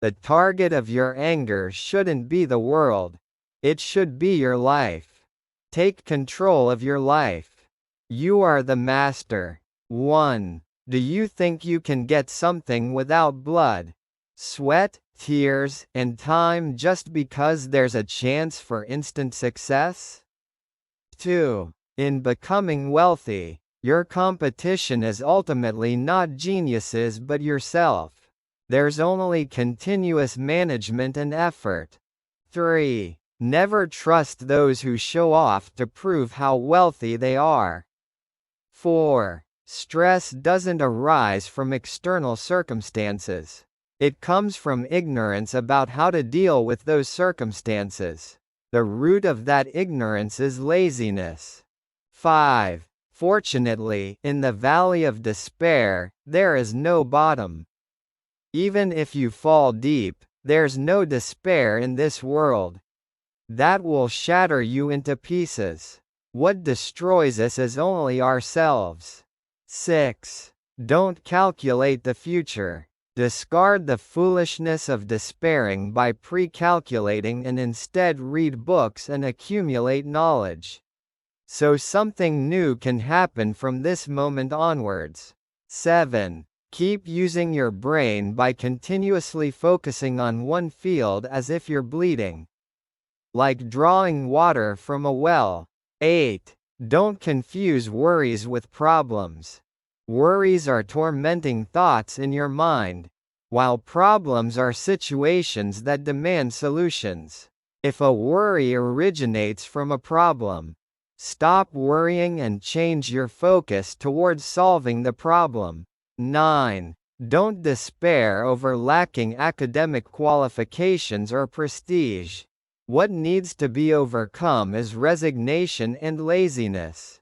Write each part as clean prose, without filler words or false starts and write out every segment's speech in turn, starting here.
The target of your anger shouldn't be the world. It should be your life. Take control of your life. You are the master. 1. Do you think you can get something without blood, sweat, tears, and time just because there's a chance for instant success? 2. In becoming wealthy, your competition is ultimately not geniuses but yourself. There's only continuous management and effort. 3. Never trust those who show off to prove how wealthy they are. 4. Stress doesn't arise from external circumstances. It comes from ignorance about how to deal with those circumstances. The root of that ignorance is laziness. 5. Fortunately, in the valley of despair, there is no bottom. Even if you fall deep, there's no despair in this world. That will shatter you into pieces. What destroys us is only ourselves. 6. Don't calculate the future. Discard the foolishness of despairing by pre-calculating and instead read books and accumulate knowledge, so something new can happen from this moment onwards. 7. Keep using your brain by continuously focusing on one field as if you're bleeding, like drawing water from a well. 8. Don't confuse worries with problems. Worries are tormenting thoughts in your mind, while problems are situations that demand solutions. If a worry originates from a problem, stop worrying and change your focus towards solving the problem. 9. Don't despair over lacking academic qualifications or prestige. What needs to be overcome is resignation and laziness.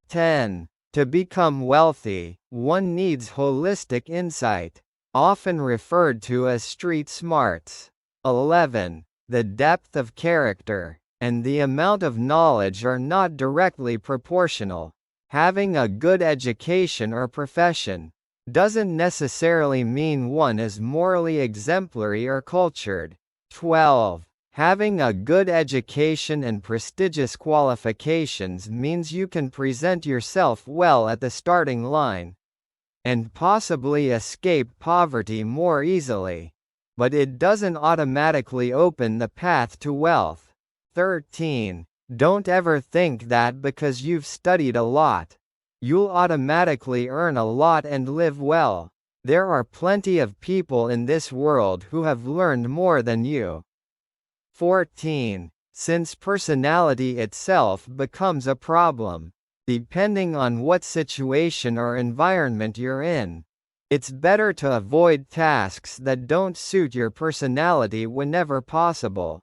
10. To become wealthy, one needs holistic insight, often referred to as street smarts. 11. The depth of character and the amount of knowledge are not directly proportional. Having a good education or profession doesn't necessarily mean one is morally exemplary or cultured. 12. Having a good education and prestigious qualifications means you can present yourself well at the starting line, and possibly escape poverty more easily. But it doesn't automatically open the path to wealth. 13. Don't ever think that because you've studied a lot, you'll automatically earn a lot and live well. There are plenty of people in this world who have learned more than you. 14. Since personality itself becomes a problem, depending on what situation or environment you're in, it's better to avoid tasks that don't suit your personality whenever possible.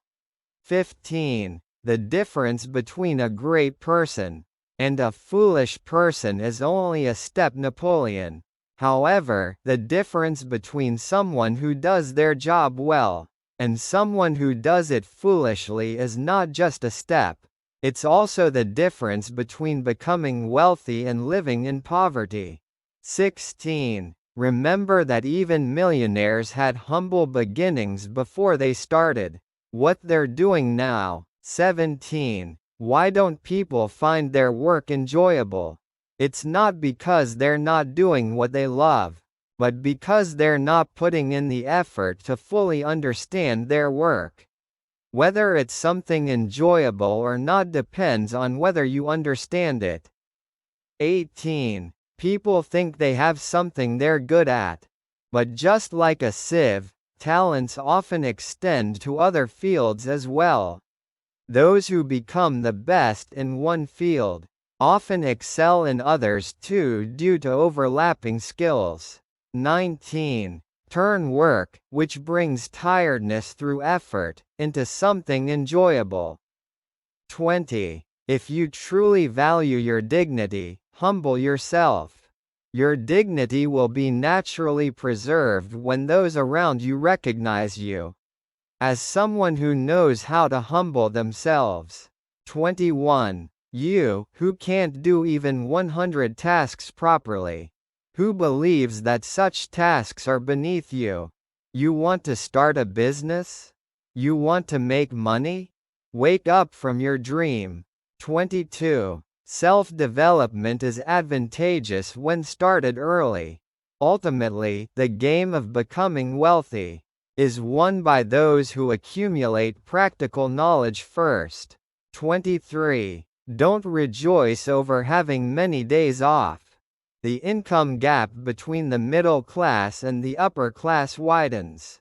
15. The difference between a great person and a foolish person is only a step Napoleon. However, the difference between someone who does their job well and someone who does it foolishly is not just a step, it's also the difference between becoming wealthy and living in poverty. 16. Remember that even millionaires had humble beginnings before they started what they're doing now. 17. Why don't people find their work enjoyable? It's not because they're not doing what they love, but because they're not putting in the effort to fully understand their work. Whether it's something enjoyable or not depends on whether you understand it. 18. People think they have something they're good at, but just like a sieve, talents often extend to other fields as well. Those who become the best in one field often excel in others too due to overlapping skills. 19. Turn work, which brings tiredness through effort, into something enjoyable. 20. If you truly value your dignity, humble yourself. Your dignity will be naturally preserved when those around you recognize you as someone who knows how to humble themselves. 21. You, who can't do even 100 tasks properly, who believes that such tasks are beneath you, You want to start a business? You want to make money? Wake up from your dream. 22. Self-development is advantageous when started early. Ultimately, the game of becoming wealthy is won by those who accumulate practical knowledge first. 23. Don't rejoice over having many days off. The income gap between the middle class and the upper class widens.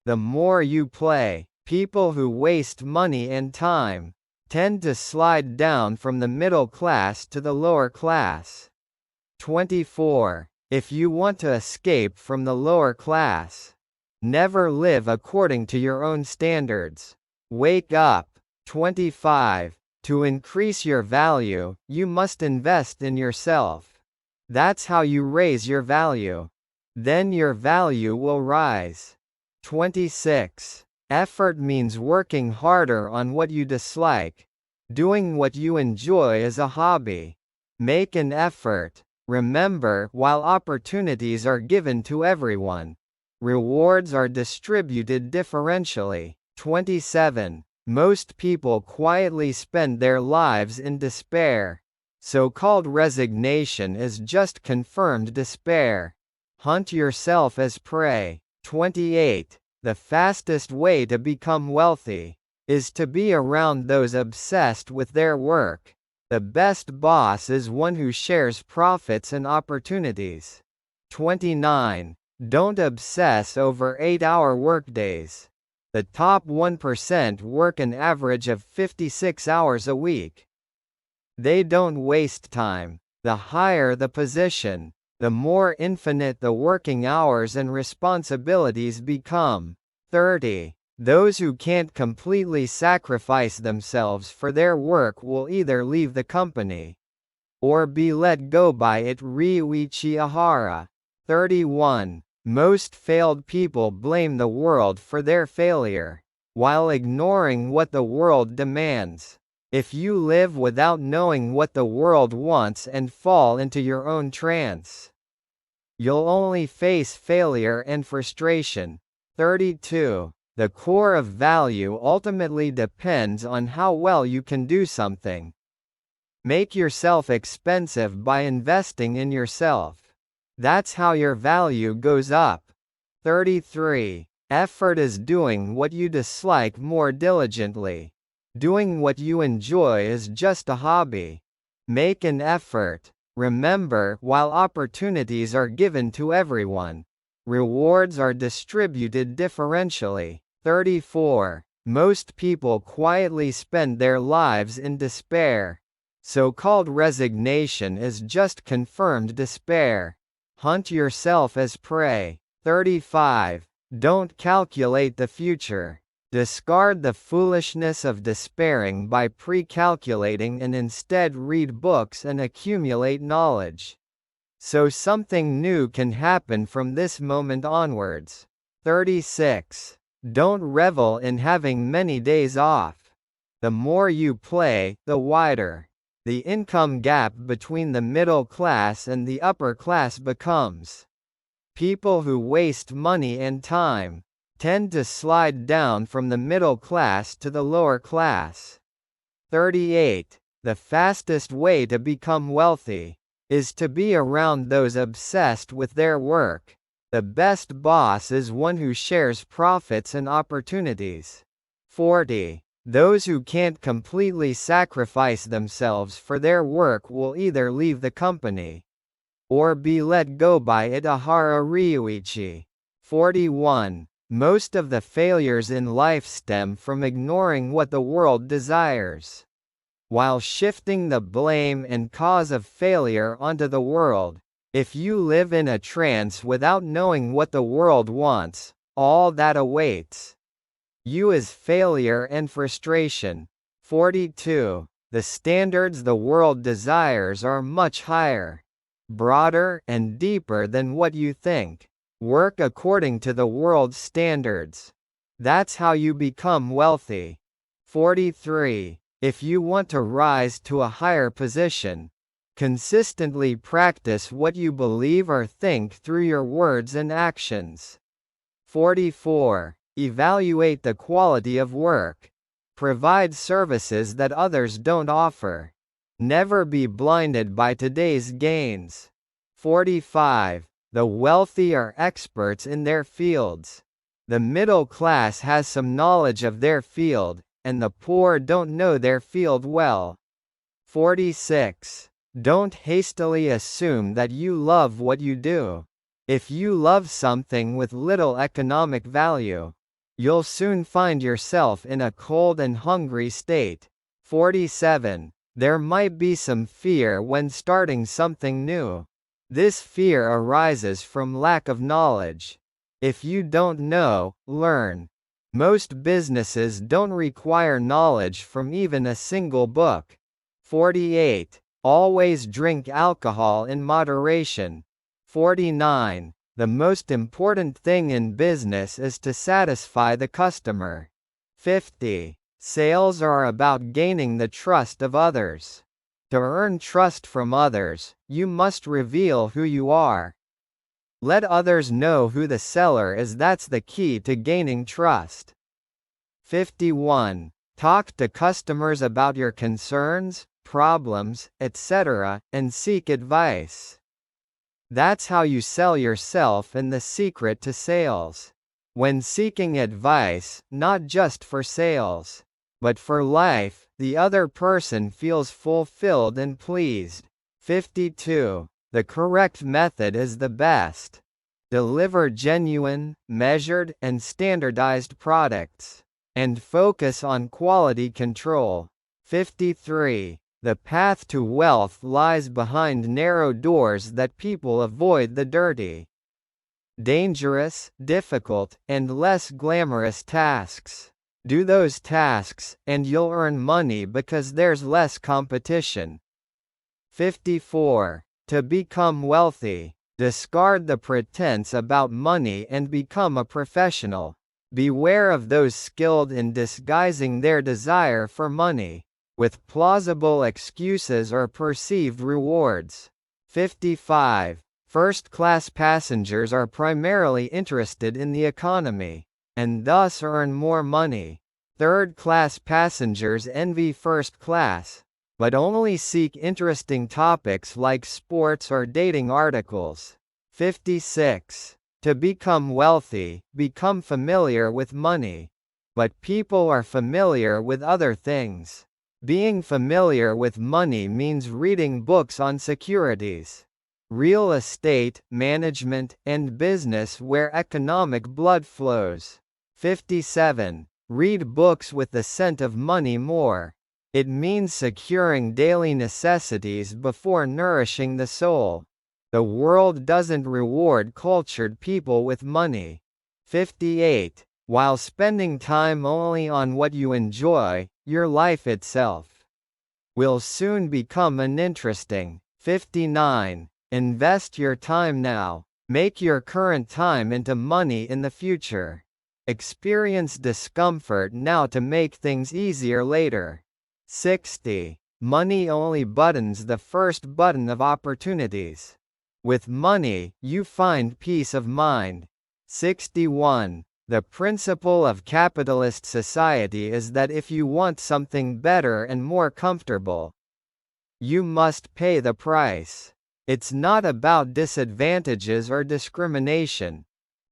The more you play, people who waste money and time tend to slide down from the middle class to the lower class. 24. If you want to escape from the lower class, never live according to your own standards. Wake up. 25. To increase your value, you must invest in yourself. That's how you raise your value. Then your value will rise. 26. Effort means working harder on what you dislike. Doing what you enjoy is a hobby. Make an effort. Remember, while opportunities are given to everyone, rewards are distributed differentially. 27. Most people quietly spend their lives in despair. So-called resignation is just confirmed despair. Hunt yourself as prey. 28. The fastest way to become wealthy is to be around those obsessed with their work. The best boss is one who shares profits and opportunities. 29. Don't obsess over 8-hour workdays. The top 1% work an average of 56 hours a week. They don't waste time. The higher the position, the more infinite the working hours and responsibilities become. 30. Those who can't completely sacrifice themselves for their work will either leave the company or be let go by it. Ryuichi Ihara. 31. Most failed people blame the world for their failure, while ignoring what the world demands. If you live without knowing what the world wants and fall into your own trance, you'll only face failure and frustration. 32. The core of value ultimately depends on how well you can do something. Make yourself expensive by investing in yourself. That's how your value goes up. 33. Effort is doing what you dislike more diligently. Doing what you enjoy is just a hobby. Make an effort. Remember, while opportunities are given to everyone, rewards are distributed differentially. 34. Most people quietly spend their lives in despair. So-called resignation is just confirmed despair. Hunt yourself as prey. 35. Don't calculate the future. Discard the foolishness of despairing by pre-calculating and instead read books and accumulate knowledge, so something new can happen from this moment onwards. 36. Don't revel in having many days off. The more you play, the wider the income gap between the middle class and the upper class becomes. People who waste money and time tend to slide down from the middle class to the lower class. 38. The fastest way to become wealthy is to be around those obsessed with their work. The best boss is one who shares profits and opportunities. 40. Those who can't completely sacrifice themselves for their work will either leave the company or be let go by it. Ihara Ryuichi. 41. Most of the failures in life stem from ignoring what the world desires, while shifting the blame and cause of failure onto the world. If you live in a trance without knowing what the world wants, all that awaits you is failure and frustration. 42. The standards the world desires are much higher, broader, and deeper than what you think. Work according to the world's standards. That's how you become wealthy. 43. If you want to rise to a higher position, consistently practice what you believe or think through your words and actions. 44. Evaluate the quality of work. Provide services that others don't offer. Never be blinded by today's gains. 45. The wealthy are experts in their fields. The middle class has some knowledge of their field, and the poor don't know their field well. 46. Don't hastily assume that you love what you do. If you love something with little economic value, you'll soon find yourself in a cold and hungry state. 47. There might be some fear when starting something new. This fear arises from lack of knowledge. If you don't know, learn. Most businesses don't require knowledge from even a single book. 48. Always drink alcohol in moderation. 49. The most important thing in business is to satisfy the customer. 50. Sales are about gaining the trust of others. To earn trust from others, you must reveal who you are. Let others know who the seller is. That's the key to gaining trust. 51. Talk to customers about your concerns, problems, etc., and seek advice. That's how you sell yourself and the secret to sales. When seeking advice, not just for sales, but for life, the other person feels fulfilled and pleased. 52. The correct method is the best. Deliver genuine, measured, and standardized products. And focus on quality control. 53. The path to wealth lies behind narrow doors that people avoid the dirty, dangerous, difficult, and less glamorous tasks. Do those tasks, and you'll earn money because there's less competition. 54. To become wealthy, discard the pretense about money and become a professional. Beware of those skilled in disguising their desire for money with plausible excuses or perceived rewards. 55. First-class passengers are primarily interested in the economy, and thus earn more money. Third-class passengers envy first class, but only seek interesting topics like sports or dating articles. 56. To become wealthy, become familiar with money. But people are familiar with other things. Being familiar with money means reading books on securities, real estate, management, and business where economic blood flows. 57. Read books with the scent of money more. It means securing daily necessities before nourishing the soul. The world doesn't reward cultured people with money. 58. While spending time only on what you enjoy, your life itself will soon become uninteresting. 59. Invest your time now. Make your current time into money in the future. Experience discomfort now to make things easier later. 60. Money only buttons the first button of opportunities. With money, you find peace of mind. 61. The principle of capitalist society is that if you want something better and more comfortable, you must pay the price. It's not about disadvantages or discrimination,